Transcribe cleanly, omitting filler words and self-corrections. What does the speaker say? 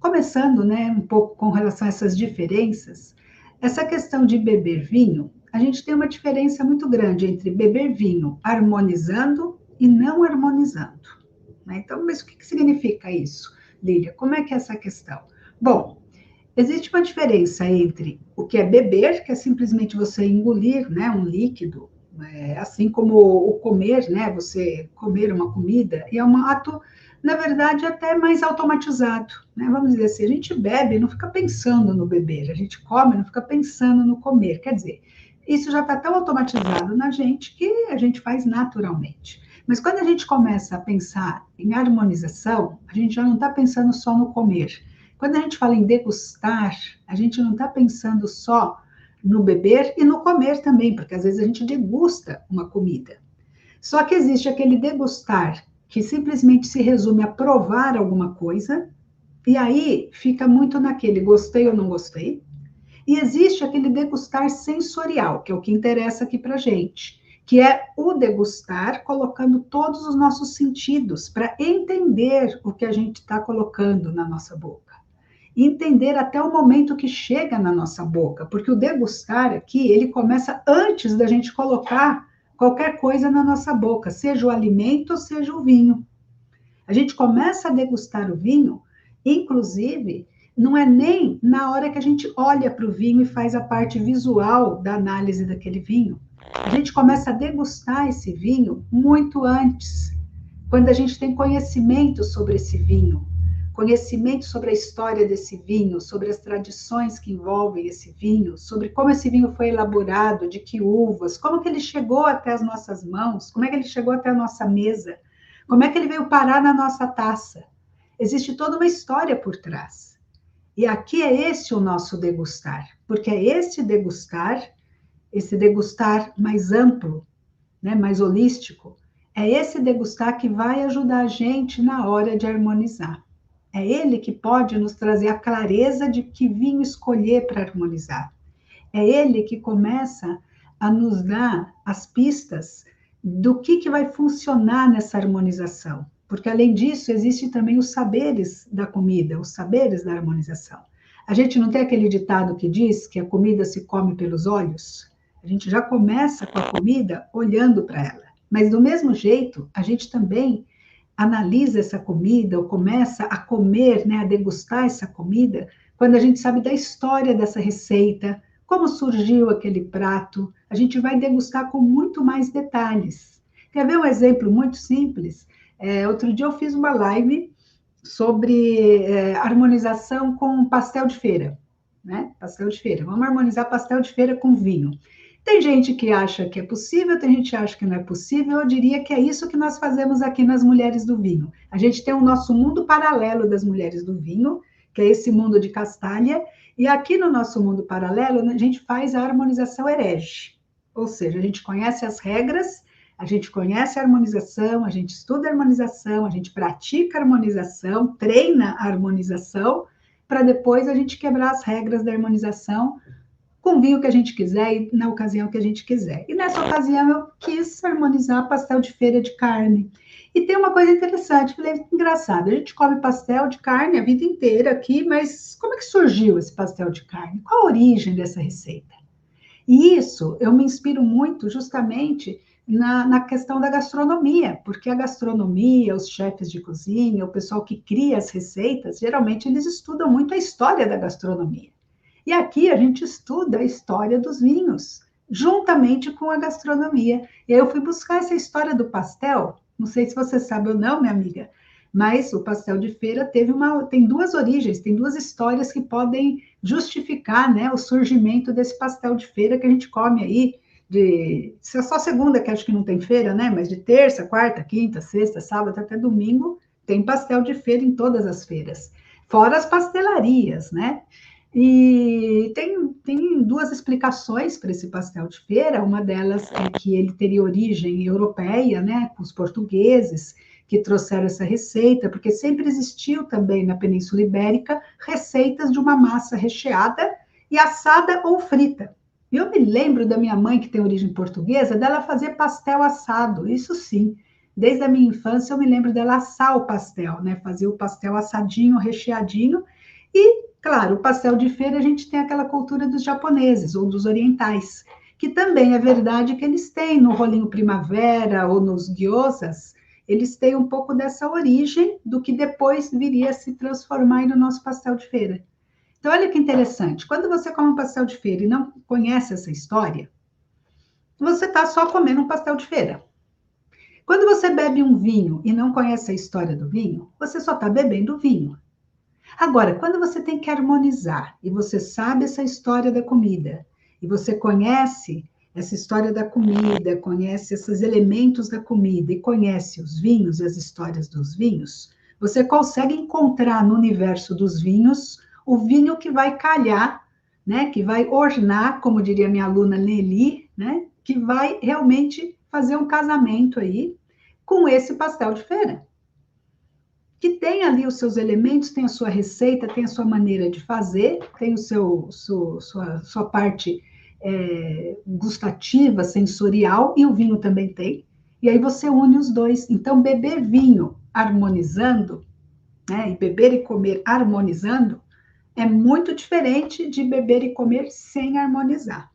começando, né, um pouco com relação a essas diferenças, essa questão de beber vinho, a gente tem uma diferença muito grande entre beber vinho harmonizando e não harmonizando, né? Então, mas o que significa isso, Lília? Como é que é essa questão? Bom, existe uma diferença entre o que é beber, que é simplesmente você engolir, né, um líquido, assim como o comer, né, você comer uma comida, e é um ato, na verdade, até mais automatizado, né? Vamos dizer assim, a gente bebe, não fica pensando no beber, a gente come, não fica pensando no comer, quer dizer, isso já está tão automatizado na gente que a gente faz naturalmente. Mas quando a gente começa a pensar em harmonização, a gente já não está pensando só no comer. Quando a gente fala em degustar, a gente não está pensando só no beber e no comer também, porque às vezes a gente degusta uma comida. Só que existe aquele degustar que simplesmente se resume a provar alguma coisa, e aí fica muito naquele gostei ou não gostei. E existe aquele degustar sensorial, que é o que interessa aqui para gente, que é o degustar colocando todos os nossos sentidos para entender o que a gente está colocando na nossa boca. Entender até o momento que chega na nossa boca, porque o degustar aqui, ele começa antes da gente colocar qualquer coisa na nossa boca, seja o alimento, seja o vinho. A gente começa a degustar o vinho, inclusive, não é nem na hora que a gente olha para o vinho e faz a parte visual da análise daquele vinho. A gente começa a degustar esse vinho muito antes, quando a gente tem conhecimento sobre esse vinho, conhecimento sobre a história desse vinho, sobre as tradições que envolvem esse vinho, sobre como esse vinho foi elaborado, de que uvas, como que ele chegou até as nossas mãos, como é que ele chegou até a nossa mesa, como é que ele veio parar na nossa taça. Existe toda uma história por trás. E aqui é esse o nosso degustar, porque é esse degustar mais amplo, né, mais holístico, é esse degustar que vai ajudar a gente na hora de harmonizar. É ele que pode nos trazer a clareza de que vinho escolher para harmonizar. É ele que começa a nos dar as pistas do que vai funcionar nessa harmonização. Porque, além disso, existem também os saberes da comida, os saberes da harmonização. A gente não tem aquele ditado que diz que a comida se come pelos olhos? A gente já começa com a comida olhando para ela. Mas, do mesmo jeito, a gente também analisa essa comida ou começa a comer, né, a degustar essa comida, quando a gente sabe da história dessa receita, como surgiu aquele prato, a gente vai degustar com muito mais detalhes. Quer ver um exemplo muito simples? Outro dia eu fiz uma live sobre harmonização com pastel de feira, né? Pastel de feira. Vamos harmonizar pastel de feira com vinho. Tem gente que acha que é possível, tem gente que acha que não é possível. Eu diria que é isso que nós fazemos aqui nas Mulheres do Vinho. A gente tem o nosso mundo paralelo das Mulheres do Vinho, que é esse mundo de Castalha, e aqui no nosso mundo paralelo a gente faz a harmonização herege. Ou seja, a gente conhece as regras, a gente conhece a harmonização, a gente estuda a harmonização, a gente pratica a harmonização, treina a harmonização, para depois a gente quebrar as regras da harmonização com o vinho que a gente quiser e na ocasião que a gente quiser. E nessa ocasião eu quis harmonizar pastel de feira de carne. E tem uma coisa interessante, falei, engraçado, a gente come pastel de carne a vida inteira aqui, mas como é que surgiu esse pastel de carne? Qual a origem dessa receita? E isso eu me inspiro muito justamente na questão da gastronomia, porque a gastronomia, os chefes de cozinha, o pessoal que cria as receitas, geralmente eles estudam muito a história da gastronomia. E aqui a gente estuda a história dos vinhos, juntamente com a gastronomia. E aí eu fui buscar essa história do pastel, não sei se você sabe ou não, minha amiga, mas o pastel de feira tem duas origens, tem duas histórias que podem justificar, né, o surgimento desse pastel de feira que a gente come aí, se é só segunda que acho que não tem feira, né, mas de terça, quarta, quinta, sexta, sábado até domingo, tem pastel de feira em todas as feiras, fora as pastelarias, né? E tem duas explicações para esse pastel de feira. Uma delas é que ele teria origem europeia, né, com os portugueses que trouxeram essa receita, porque sempre existiu também na Península Ibérica receitas de uma massa recheada e assada ou frita. Eu me lembro da minha mãe, que tem origem portuguesa, dela fazer pastel assado, isso sim. Desde a minha infância eu me lembro dela assar o pastel, né, fazer o pastel assadinho, recheadinho, Claro, o pastel de feira a gente tem aquela cultura dos japoneses ou dos orientais, que também é verdade que eles têm no rolinho primavera ou nos gyozas, eles têm um pouco dessa origem do que depois viria a se transformar no nosso pastel de feira. Então, olha que interessante, quando você come um pastel de feira e não conhece essa história, você está só comendo um pastel de feira. Quando você bebe um vinho e não conhece a história do vinho, você só está bebendo vinho. Agora, quando você tem que harmonizar e você sabe essa história da comida, e você conhece essa história da comida, conhece esses elementos da comida e conhece os vinhos e as histórias dos vinhos, você consegue encontrar no universo dos vinhos o vinho que vai calhar, né, que vai ornar, como diria minha aluna Nelly, né, que vai realmente fazer um casamento aí com esse pastel de feira que tem ali os seus elementos, tem a sua receita, tem a sua maneira de fazer, tem o sua parte gustativa, sensorial, e o vinho também tem. E aí você une os dois. Então, beber vinho harmonizando, né, e beber e comer harmonizando, é muito diferente de beber e comer sem harmonizar.